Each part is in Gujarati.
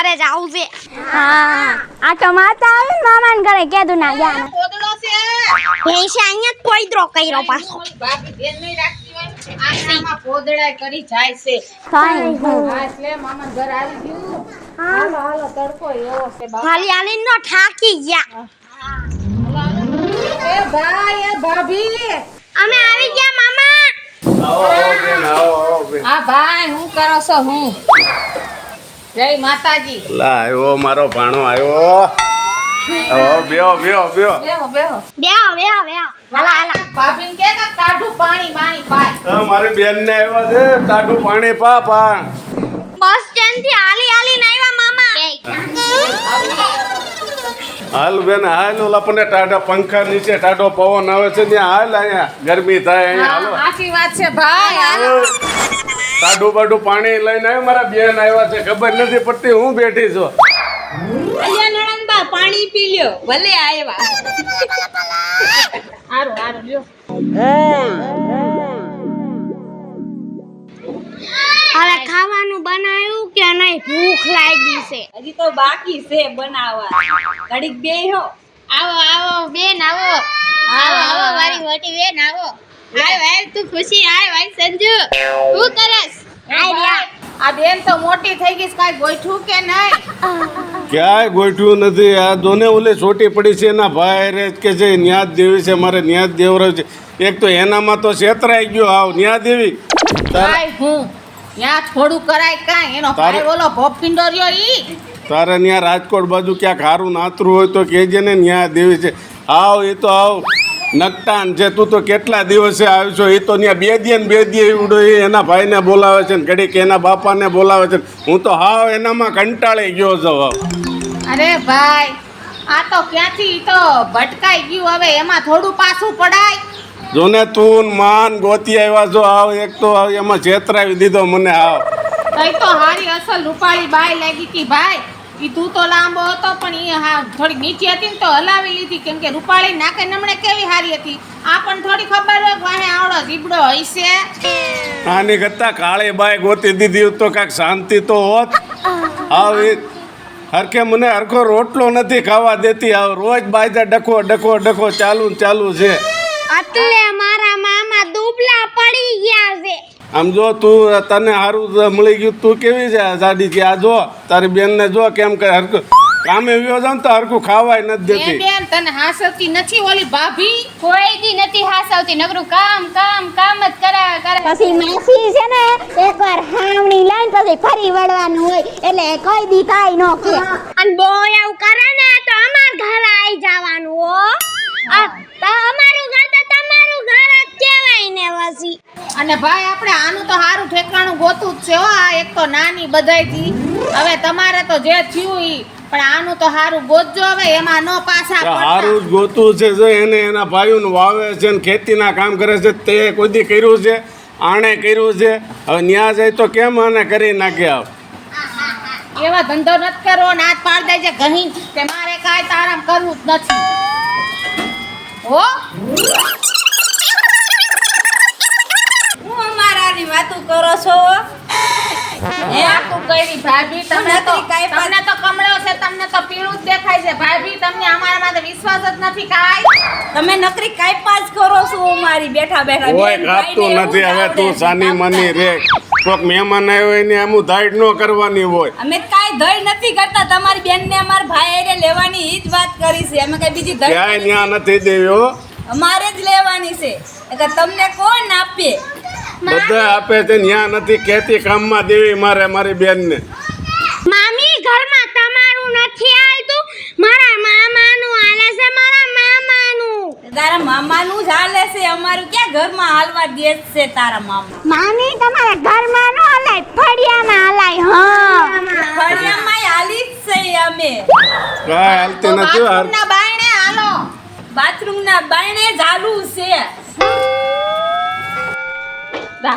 ઘરે જાવું છે. હા આ તો માતા આવે ને મામાને ઘરે કીધું ના ગયા કોદડો છે એ છે અહીંયા કોઈદરો કર્યો પાછો. ભાભી ધ્યાન નહીં રાખતી હોય આમાં કોદડા કરી જાય છે કાઈ હા એટલે મામા ઘર આવી ગયું હાલો હાલો તડકો એવો છે બાપ હાલી હાલી નો ઠાકી ગયા. એ ભાઈ એ ભાભી અમે આવી ગયા મામા. હા ભાઈ હું કરો છો હું જય માતાજી લા આવ્યો મારો ભાણો આવ્યો. બેહો બેહો બેહો. બેહો બેહો બેહો બેહો બેહો. હાલા હાલા. ભાભીને કે કાઢું પાણી માણી પાય મારી બેન ને આવ્યા છે ટાઢું પાણી પા પા. બસ સ્ટેન્ડ થી હાલી હાલી આવ્યા મામા. હાલ બેન હાલ ઓલા પણ ટાઢા પંખા નીચે ટાઢો પવન આવે છે ત્યાં હાલ અહીંયા ગરમી થાય અહીંયા હાલો. સાચી વાત છે ભાઈ હાલો ટાઢું બાઢું પાણી લઈને આવ્યો મારા બેન આવ્યા છે ખબર નથી પડતી હું બેઠી છું. અલ્યા નણંદબા પાણી પી લ્યો ભલે આવ્યા હારું હારું લ્યો હવે ખાવાનું બનાવ્યું કે નહીં? ભૂખ લાગી છે. હજી તો બાકી છે બનાવવા ઘડીક બેહો આવો આવો બેન આવો. આવો આવો મારી મોટી બેન આવો. આય ભાઈ તું ખુશી આય ભાઈ સંજુ. શું કરસ? આ બેન તો મોટી થઈ ગઈ કાઈ ગોઠું કે નહીં ક્યાંય ગોઠવ્યું નથી. આ દોને ઓલે છોટી પડી છે એના ભાઈ રે કે છે ન્યાદ દેવી છે મારે ન્યાદ દેવરાવ છે. એક તો એનામાં તો છેતરાઈ ગયો આવ ન્યાદ દેવી. ભાઈ હું ત્યાં થોડું કરાય કાંઈ એનો ભાઈ ઓલો ભોપિંડો રહ્યો ઈ તારે ત્યાં રાજકોટ બાજુ ક્યાંક હારું નાતરું હોય તો કહેજે ને ન્યાદ દેવી છે. આવ એ તો આવ નકટાન છે તું તો કેટલા દિવસે આવ્યો છો. એ તો ત્યાં બે દી ઉડો એના ભાઈને બોલાવે છે ને ઘડીક એના બાપાને બોલાવે છે. હું તો હાવ એનામાં કંટાળી ગયો છું હાવ. અરે ભાઈ આ તો ક્યાંથી ઈ તો ભટકાઈ ગયું હવે એમાં થોડું પાછું પડાય જોને તું માન ગોતી આવ્યા છો આવ એક તો આવ એમાં છેતરાવી દીધો મને આવ. તઈ તો હારી અસલ રૂપાળી બાઈ લાગી હતી ભાઈ ઈ તું તો લાંબો હતો પણ ઈ હા થોડી નીચી હતી ને તો હલાવી લીધી કેમ કે રૂપાળી નાકે નમણે કેવી હારી હતી આ પણ થોડી ખબર હોય વાહે આવડો જીબડો હશે આની કરતા કાળી બાઈ ગોતી દીધી તો કાંઈક શાંતિ તો હોત. આવ એ હરખે મને હરખો રોટલો નથી ખાવા દેતી આવ રોજ બાયદા ડખો ડખો ડખો ચાલુ ને ચાલુ છે. એટલે મારા મામા દુબળા પડી ગયા છે. આમ જો તું તને સારું મળી ગયું તું કેવી છે સાડી છે આ જો તારી બેનને જો કેમ કરે હરખું કામે વ્યો જાવ તો હરખું ખાવાય નથી એ દેતી. બેન તને હાસવતી નથી ઓલી ભાભી કોઈ દી નથી હાસવતી નકરું કામ કામ કામ જ કરા કરે પછી માસી છે ને એકવાર હાવણી લઈને પછી ફરી વળવાનું હોય એટલે કોઈ દી કાઈ નો કરે અને બો એવું કરે ને તો અમાર ઘરે આવી જવાનું હો. આ તો અમારું ઘર તો તમારું ઘર જ કહેવાય ને વસી. અને ભાઈ આપણે આનું તો સારું ઠેકાણું ગોતું જ છે હો આ એક તો નાની બધાયથી હવે તમારે તો જે થયું ઈ પણ આનું તો સારું ગોતજો હવે એમાં નો પાછા સારું જ ગોતું છે જો એને એના ભાઈઓને વાવે છે ને ખેતીના કામ કરે છે તે કોઈ દી કર્યું છે આણે કર્યું છે હવે ન્યા જાય તો કેમ આને કરી નાખે આવ. એવા ધંધો નથી કરવો નાચ પાડ દેજે ઘણી કે મારે કાંઈ તારામ કરવું જ નથી હો હું અમારાની વાતું કરો છો એ તું કઈરી ભાભી તમને તો નથી કાંઈ તમને તો કમળો છે તમને તો પીળું જ દેખાય છે ભાભી તમને અમારા માટે વિશ્વાસ જ નથી કાંઈ તમે નકરી કાઈ પાસ કરો છો અમારી બેઠા બેઠા કોઈ કાપતું નથી હવે તું સાની માની રે. કોઈક મહેમાન આવ્યો હોય ને આમ ધાઈટ ન કરવાની હોય. અમે કાઈ ધઈ નથી કરતા તમારી બેનને અમાર ભાઈ હારે લેવાની ઈ જ વાત કરી છે અમે કઈ બીજી ધઈ ક્યાંય ન્યા નથી દેવી હો. અમારે જ લેવાની છે એટલે તમને કોણ આપે બધા આપે છે ન્યા નથી કહેતી કામમાં દેવી મારે મારી બેનને. મામી ઘરમાં તમારું નથી આવતું મારા મામાનું હાલે છે મારા મામાનું. તારા મામાનું જ હાલે છે અમારું ક્યાં ઘરમાં હાલવા દે છે તારા મામા મામી તમારા ઘરમાં નો હલાય ફળિયામાં હલાય હા ફળિયામાં હાલી જ છે અમે કાંઈ હાલતી નથી હાર. બાથરૂમના બાયણે હાલો બાથરૂમના બાયણે જ હાલું છે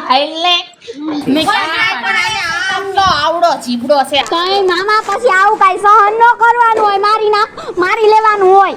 હાલે મે ક્યાં પણ આમ તો આવડો જીબડો છે કઈ મામા પછી આવું કઈ સહન ન કરવાનું હોય મારી લેવાનું હોય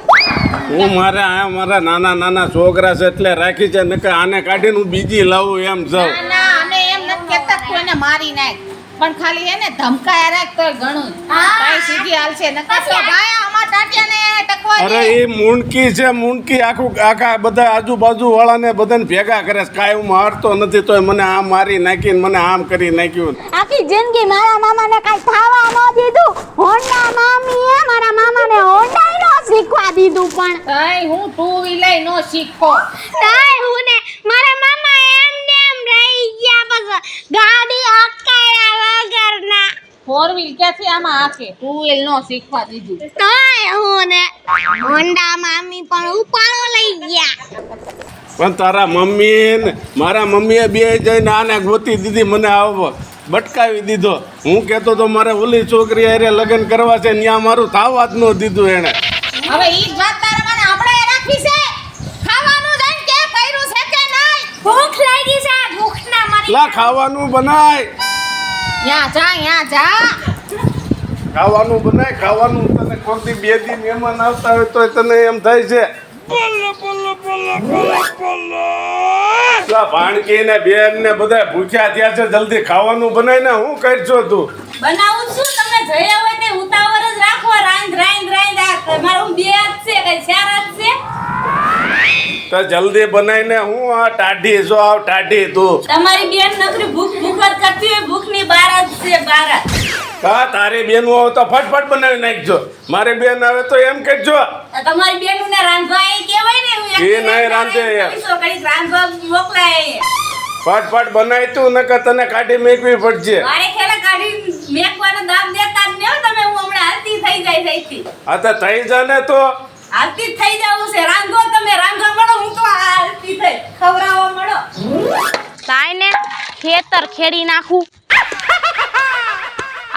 હું મારા નાના નાના છોકરા છે એટલે રાખી છે નકર આને કાઢીને હું બીજી લાવું એમ જાઉં. ના ના અમે એમ નથી કહેતા કોઈને મારી નાખ પણ ખાલી એને ધમકાયા રાખ તોય ઘણું કાંઈ સીધી હાલશે નકર તો ભાઈ આમાં ટાટિયાને ટકવા અરે દે. એ મૂંડકી છે મૂંડકી આખા બધા આજુબાજુ વાળાને બધાને ભેગા કરે છે. કાંઈ હું મારતો નથી તોય મને આમ મારી નાખીને મને આમ કરી નાખ્યું. આખી જિંદગી મારા મામાને કાઈ ખાવા ન દીધું. હોન્ડા મામીએ મારા મામાને હોન્ડા નો શીખવા દીધું પણ તાઈ હું ટુ વ્હીલર નો શીખો. તાય હું ને મારા મામા એમને એમ રહી ગયા પછી ગાડી હકાયા વગરના ફોર વ્હીલ ક્યાંથી આમાં હાકે ટુ વ્હીલ નો શીખવા દીધું. તાય હું ને હોન્ડા મામી પણ ઉપાડો લઈ ગયા. પણ તારા મમ્મી ને મારા મમ્મીએ બે જઈને આને ગોતી દીધી મને આવો બટકાવી દીધો. હું કહેતો તો મારે ઓલી છોકરી હારે લગ્ન કરવા છે ત્યાં મારું થાવા જ ન દીધું એણે. હવે ઈ જ વાત તારા મને આપણે રાખી છે. ખાવાનું જાણ કે કર્યું છે કે નહીં. ભૂખ લાગી છે ભૂખ ના મરી લા ખાવાનું બનાય યા જા ખાવાનું બનાય ખાવાનું. તને કોઈથી બે દી મહેમાન આવતા હોય તો તને એમ થાય છે ભાણકી ને બેન ને બધા ભૂખ્યા થયા છે. જલ્દી ખાવાનું બનાય ને. હું કરશો તું? બનાવું છું તમે જયા હોય તે ઉતાવળ જ રાખો. રાંધ આ મારું બે હાથ છે કઈ ચાર હાથ છે. તો જલ્દી બનાય ને. હું આ ટાઢી જો આવ ટાઢી તું. તમારી બેન નકરી ભૂખ જ કરતી હોય. ભૂખની બાર જ છે બાર જ. હા તારી બેન આવે તો ફટફટ બનાવી નાખજો. મારી બેન આવે તો એમ કહેજો તમારી બેનું ને રાંધવા એ કહેવાય ને હું એ નહીં રાંધે યાર. કડીક રાંધવા મોકલાય. ફટફટ બનાય તું નકર તને કાઢી મેકવી પડશે. મારે ખેલા કાઢી મેકવાનો દામ દેતા જ ને તમે હું હમણાં હાલતી થઈ જાય થઈથી. આ તો થઈ જાને તો હાલતી જ થઈ જાવું છે. રાંધો તમે રાંધવા મળો હું તો હાલતી થઈ ખવરાવવા મળો. તાય ને ખેતર ખેડી નાખું.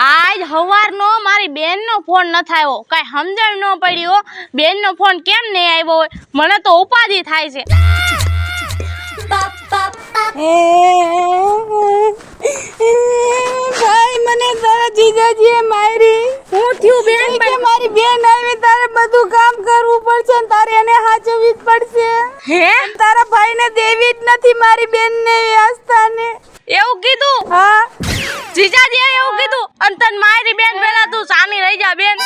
આજ હવારનો મારી બેનનો ફોન ન આવ્યો. કાંઈ સમજણ ન પડી હો બેનનો ફોન કેમ નહીં આવ્યો હોય. મને તો ઉપાધિ થાય છે. ભાઈ મને તારા જીજાજીએ મારી. હું થયું બેન કે મારી બેન આવી તારે બધું કામ કરવું પડશે ને તારે એને હાચવવી જ પડશે. હે તારા ભાઈને દેવી જ નથી મારી બેનને આસ્થાને. એવું કીધું? હા જીજાજીએ એવું કીધું. અને તને મારી બેન પહેલા તું સાની રહી જા બેન.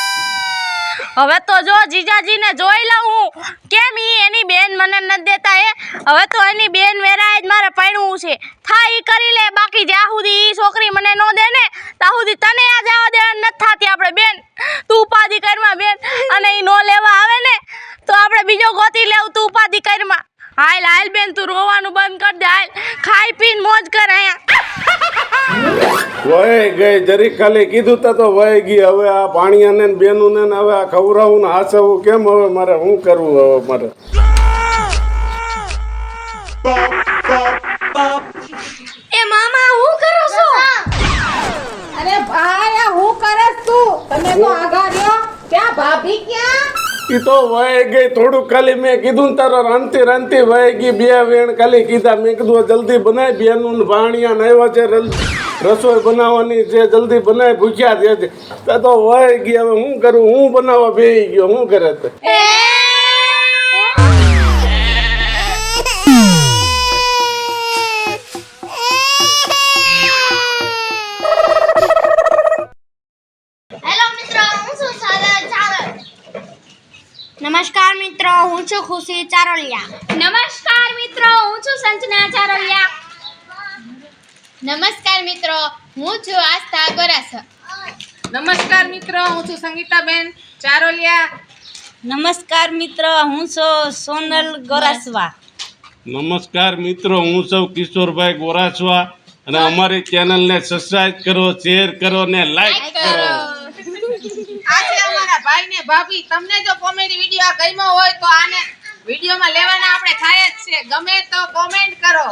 હવે તો જો જીજાજીને જોઈ લઉં હું કેમ ઈ એની બેન મને ન દેતા. હવે તો એની બેન વેરાય જ મારે પૈણવું છે. થાય ઈ કરી લે. બાકી જ્યાં સુધી ઈ છોકરી મને ન દે ને ત્યાં સુધી તને આ જવા દેવા નથી થાતી આપણે બેન. તું ઉપાધિ કરમાં બેન. અને ઈ નો લેવા આવે ને તો આપણે બીજો ગોતી લેવું. તું ઉપાધિ કરમાં. હાલ હાલ બેન તું રોવાનું બંધ કર દે. હાલ ખાઈ પીને મોજ કર અહીંયા. વહી ગઈ જરીક ખાલી કીધું તો વહી ગઈ. હવે આ પાણીયાને ને બેનુને ને હવે આ ખવડાવું ને હાસવું કેમ? હવે મારે શું કરવું? હવે મારે એ મામા હું કરો છો? અરે ભાઈ આ હું કરસ તું? તમે તો આગા રહ્યો. ક્યાં ભાભી ક્યાં? ઈ તો વહી ગઈ. થોડુંક ખાલી મેં કીધું ને તારો રાંધતી વહી ગઈ. બે વેણ ખાલી કીધા. મેં કીધું જલ્દી બનાય. બેનું ને ભાણિયા ને આવ્યા છે રસોઈ બનાવવાની છે. જલ્દી બનાય. ભૂખ્યા છે તો વહી ગઈ. હવે હું કરું? હું બનાવવા બેસી ગયો. હું કરે તો નમસ્કાર મિત્રો હું છું ખુશી ચારોલિયા. નમસ્કાર મિત્રો હું છું સંજના ચારોલિયા. નમસ્કાર મિત્રો હું છું આસ્થા ગોરાસા. નમસ્કાર મિત્રો હું છું સંગીતાબેન ચારોલિયા. નમસ્કાર મિત્ર હું છું સોનલ ગોરાસવા. નમસ્કાર મિત્રો હું સૌ કિશોરભાઈ ગોરાસવા. અને અમારી ચેનલને સબસ્ક્રાઇબ કરો, શેર કરો ને લાઈક કરો. આજે અમારા ભાઈ ને ભાભી તમને જો કોમેડી વિડીયો ગમ્યો હોય તો આને વિડીયોમાં લેવાના આપણે થાય જ છે. ગમે તો કોમેન્ટ કરો.